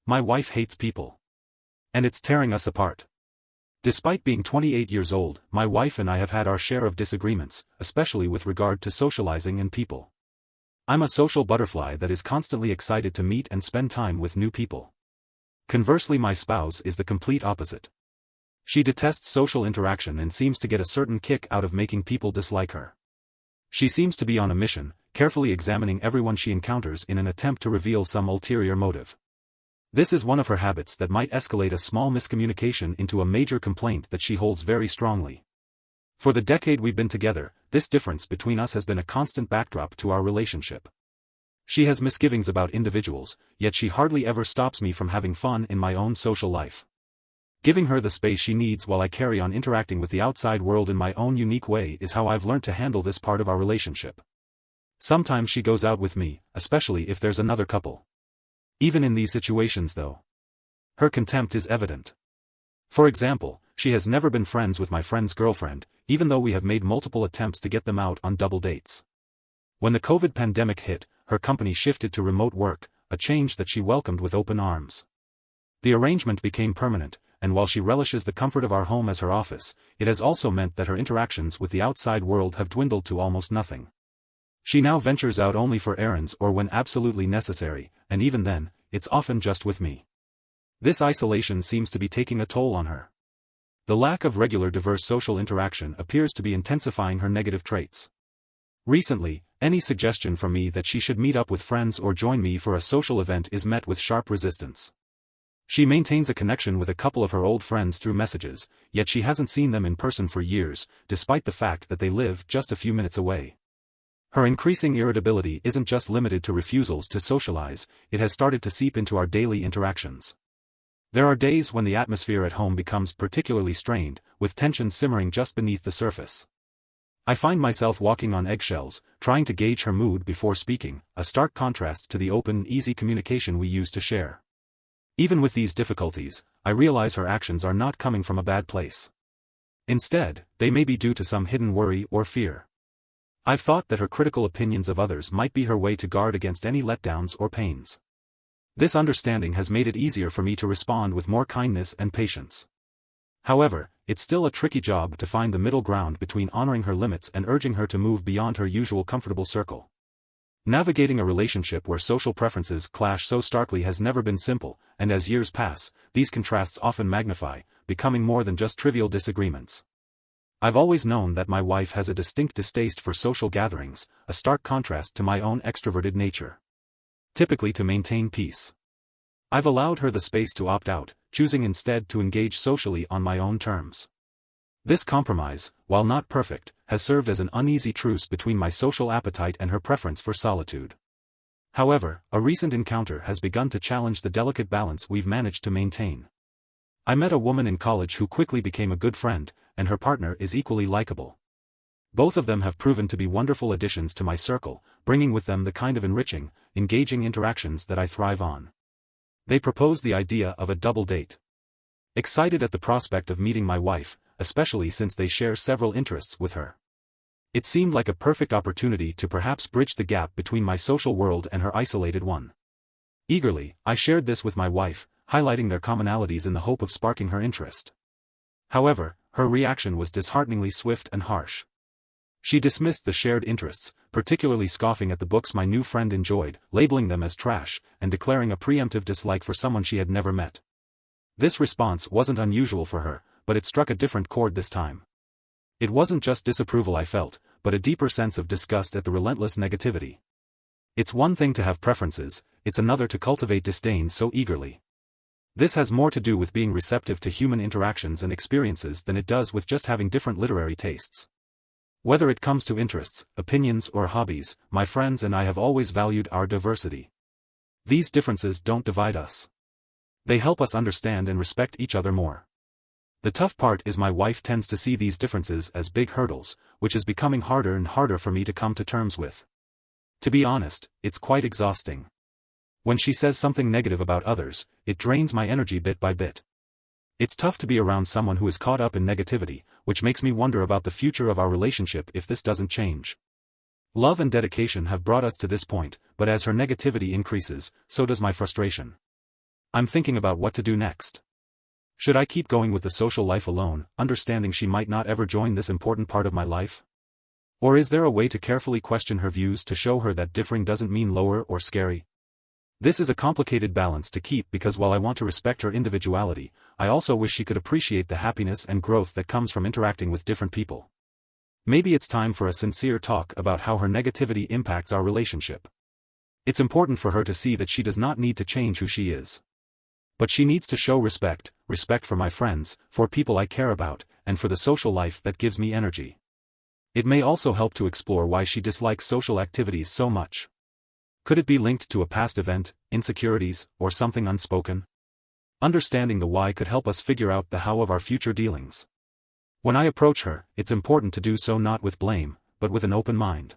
My wife hates people. And it's tearing us apart. Despite being 28 years old, my wife and I have had our share of disagreements, especially with regard to socializing and people. I'm a social butterfly that is constantly excited to meet and spend time with new people. Conversely, my spouse is the complete opposite. She detests social interaction and seems to get a certain kick out of making people dislike her. She seems to be on a mission, carefully examining everyone she encounters in an attempt to reveal some ulterior motive. This is one of her habits that might escalate a small miscommunication into a major complaint that she holds very strongly. For the decade we've been together, this difference between us has been a constant backdrop to our relationship. She has misgivings about individuals, yet she hardly ever stops me from having fun in my own social life. Giving her the space she needs while I carry on interacting with the outside world in my own unique way is how I've learned to handle this part of our relationship. Sometimes she goes out with me, especially if there's another couple. Even in these situations though, her contempt is evident. For example, she has never been friends with my friend's girlfriend, even though we have made multiple attempts to get them out on double dates. When the COVID pandemic hit, her company shifted to remote work, a change that she welcomed with open arms. The arrangement became permanent, and while she relishes the comfort of our home as her office, it has also meant that her interactions with the outside world have dwindled to almost nothing. She now ventures out only for errands or when absolutely necessary, and even then, it's often just with me. This isolation seems to be taking a toll on her. The lack of regular diverse social interaction appears to be intensifying her negative traits. Recently, any suggestion from me that she should meet up with friends or join me for a social event is met with sharp resistance. She maintains a connection with a couple of her old friends through messages, yet she hasn't seen them in person for years, despite the fact that they live just a few minutes away. Her increasing irritability isn't just limited to refusals to socialize, it has started to seep into our daily interactions. There are days when the atmosphere at home becomes particularly strained, with tension simmering just beneath the surface. I find myself walking on eggshells, trying to gauge her mood before speaking, a stark contrast to the open, easy communication we used to share. Even with these difficulties, I realize her actions are not coming from a bad place. Instead, they may be due to some hidden worry or fear. I've thought that her critical opinions of others might be her way to guard against any letdowns or pains. This understanding has made it easier for me to respond with more kindness and patience. However, it's still a tricky job to find the middle ground between honoring her limits and urging her to move beyond her usual comfortable circle. Navigating a relationship where social preferences clash so starkly has never been simple, and as years pass, these contrasts often magnify, becoming more than just trivial disagreements. I've always known that my wife has a distinct distaste for social gatherings, a stark contrast to my own extroverted nature. Typically to maintain peace. I've allowed her the space to opt out, choosing instead to engage socially on my own terms. This compromise, while not perfect, has served as an uneasy truce between my social appetite and her preference for solitude. However, a recent encounter has begun to challenge the delicate balance we've managed to maintain. I met a woman in college who quickly became a good friend, and her partner is equally likable. Both of them have proven to be wonderful additions to my circle, bringing with them the kind of enriching, engaging interactions that I thrive on. They proposed the idea of a double date. Excited at the prospect of meeting my wife, especially since they share several interests with her. It seemed like a perfect opportunity to perhaps bridge the gap between my social world and her isolated one. Eagerly, I shared this with my wife, highlighting their commonalities in the hope of sparking her interest. However, her reaction was dishearteningly swift and harsh. She dismissed the shared interests, particularly scoffing at the books my new friend enjoyed, labeling them as trash, and declaring a preemptive dislike for someone she had never met. This response wasn't unusual for her, but it struck a different chord this time. It wasn't just disapproval I felt, but a deeper sense of disgust at the relentless negativity. It's one thing to have preferences, it's another to cultivate disdain so eagerly. This has more to do with being receptive to human interactions and experiences than it does with just having different literary tastes. Whether it comes to interests, opinions or hobbies, my friends and I have always valued our diversity. These differences don't divide us. They help us understand and respect each other more. The tough part is my wife tends to see these differences as big hurdles, which is becoming harder and harder for me to come to terms with. To be honest, it's quite exhausting. When she says something negative about others, it drains my energy bit by bit. It's tough to be around someone who is caught up in negativity, which makes me wonder about the future of our relationship if this doesn't change. Love and dedication have brought us to this point, but as her negativity increases, so does my frustration. I'm thinking about what to do next. Should I keep going with the social life alone, understanding she might not ever join this important part of my life? Or is there a way to carefully question her views to show her that differing doesn't mean lower or scary? This is a complicated balance to keep because while I want to respect her individuality, I also wish she could appreciate the happiness and growth that comes from interacting with different people. Maybe it's time for a sincere talk about how her negativity impacts our relationship. It's important for her to see that she does not need to change who she is. But she needs to show respect for my friends, for people I care about, and for the social life that gives me energy. It may also help to explore why she dislikes social activities so much. Could it be linked to a past event, insecurities, or something unspoken? Understanding the why could help us figure out the how of our future dealings. When I approach her, it's important to do so not with blame, but with an open mind.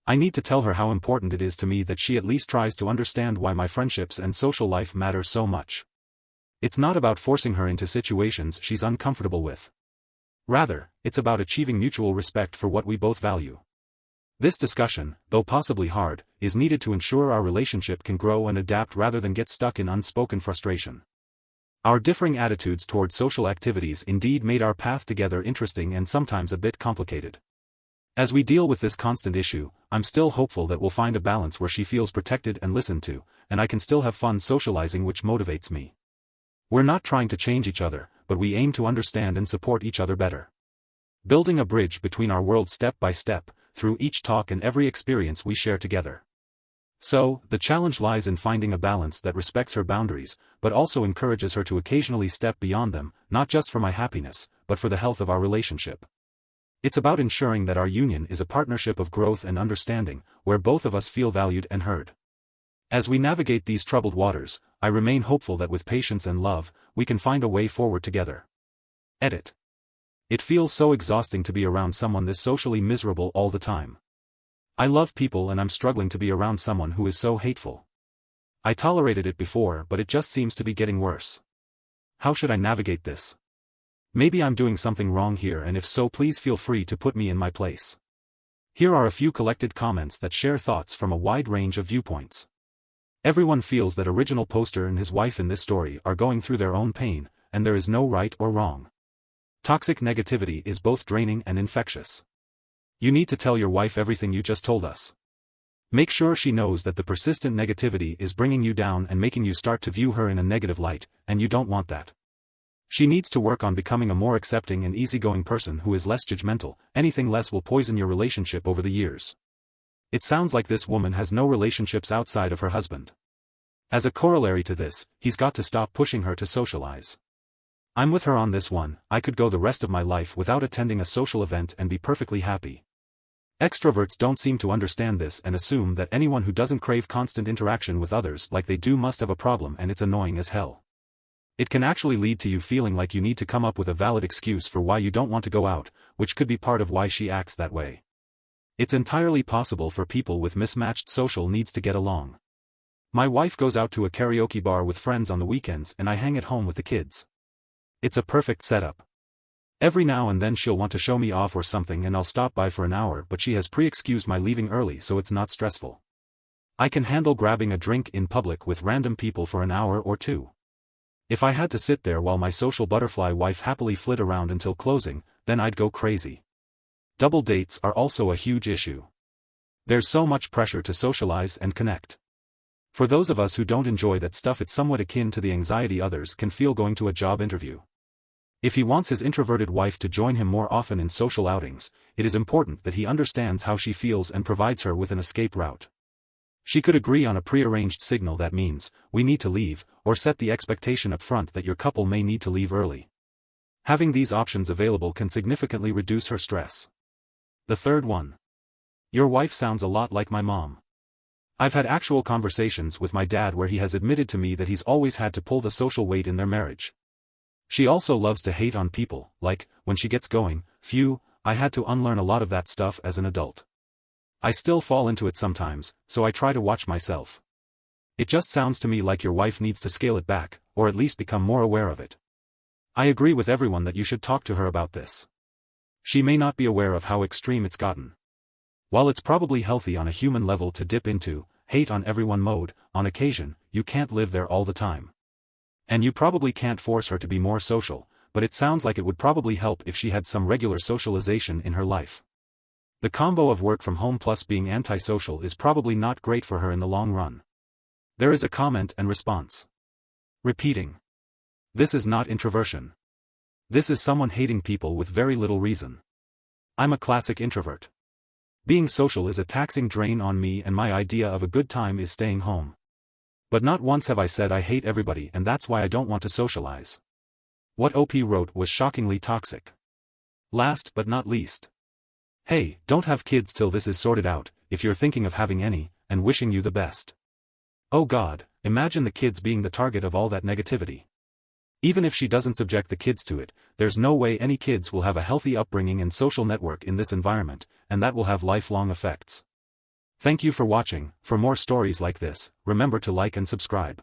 I need to tell her how important it is to me that she at least tries to understand why my friendships and social life matter so much. It's not about forcing her into situations she's uncomfortable with. Rather, it's about achieving mutual respect for what we both value. This discussion, though possibly hard, is needed to ensure our relationship can grow and adapt rather than get stuck in unspoken frustration. Our differing attitudes toward social activities indeed made our path together interesting and sometimes a bit complicated. As we deal with this constant issue, I'm still hopeful that we'll find a balance where she feels protected and listened to, and I can still have fun socializing, which motivates me. We're not trying to change each other, but we aim to understand and support each other better. Building a bridge between our worlds step by step, through each talk and every experience we share together. So, the challenge lies in finding a balance that respects her boundaries, but also encourages her to occasionally step beyond them, not just for my happiness, but for the health of our relationship. It's about ensuring that our union is a partnership of growth and understanding, where both of us feel valued and heard. As we navigate these troubled waters, I remain hopeful that with patience and love, we can find a way forward together. Edit. It feels so exhausting to be around someone this socially miserable all the time. I love people and I'm struggling to be around someone who is so hateful. I tolerated it before, but it just seems to be getting worse. How should I navigate this? Maybe I'm doing something wrong here, and if so, please feel free to put me in my place. Here are a few collected comments that share thoughts from a wide range of viewpoints. Everyone feels that original poster and his wife in this story are going through their own pain, and there is no right or wrong. Toxic negativity is both draining and infectious. You need to tell your wife everything you just told us. Make sure she knows that the persistent negativity is bringing you down and making you start to view her in a negative light, and you don't want that. She needs to work on becoming a more accepting and easygoing person who is less judgmental. Anything less will poison your relationship over the years. It sounds like this woman has no relationships outside of her husband. As a corollary to this, he's got to stop pushing her to socialize. I'm with her on this one. I could go the rest of my life without attending a social event and be perfectly happy. Extroverts don't seem to understand this and assume that anyone who doesn't crave constant interaction with others like they do must have a problem, and it's annoying as hell. It can actually lead to you feeling like you need to come up with a valid excuse for why you don't want to go out, which could be part of why she acts that way. It's entirely possible for people with mismatched social needs to get along. My wife goes out to a karaoke bar with friends on the weekends and I hang at home with the kids. It's a perfect setup. Every now and then she'll want to show me off or something and I'll stop by for an hour, but she has pre-excused my leaving early so it's not stressful. I can handle grabbing a drink in public with random people for an hour or two. If I had to sit there while my social butterfly wife happily flit around until closing, then I'd go crazy. Double dates are also a huge issue. There's so much pressure to socialize and connect. For those of us who don't enjoy that stuff, it's somewhat akin to the anxiety others can feel going to a job interview. If he wants his introverted wife to join him more often in social outings, it is important that he understands how she feels and provides her with an escape route. She could agree on a prearranged signal that means, we need to leave, or set the expectation up front that your couple may need to leave early. Having these options available can significantly reduce her stress. The third one. Your wife sounds a lot like my mom. I've had actual conversations with my dad where he has admitted to me that he's always had to pull the social weight in their marriage. She also loves to hate on people, like, when she gets going, phew, I had to unlearn a lot of that stuff as an adult. I still fall into it sometimes, so I try to watch myself. It just sounds to me like your wife needs to scale it back, or at least become more aware of it. I agree with everyone that you should talk to her about this. She may not be aware of how extreme it's gotten. While it's probably healthy on a human level to dip into hate on everyone mode, on occasion, you can't live there all the time. And you probably can't force her to be more social, but it sounds like it would probably help if she had some regular socialization in her life. The combo of work from home plus being antisocial is probably not great for her in the long run. There is a comment and response. Repeating. This is not introversion. This is someone hating people with very little reason. I'm a classic introvert. Being social is a taxing drain on me, and my idea of a good time is staying home. But not once have I said I hate everybody and that's why I don't want to socialize. What OP wrote was shockingly toxic. Last but not least. Hey, don't have kids till this is sorted out, if you're thinking of having any, and wishing you the best. Oh God, imagine the kids being the target of all that negativity. Even if she doesn't subject the kids to it, there's no way any kids will have a healthy upbringing and social network in this environment, and that will have lifelong effects. Thank you for watching. For more stories like this, remember to like and subscribe.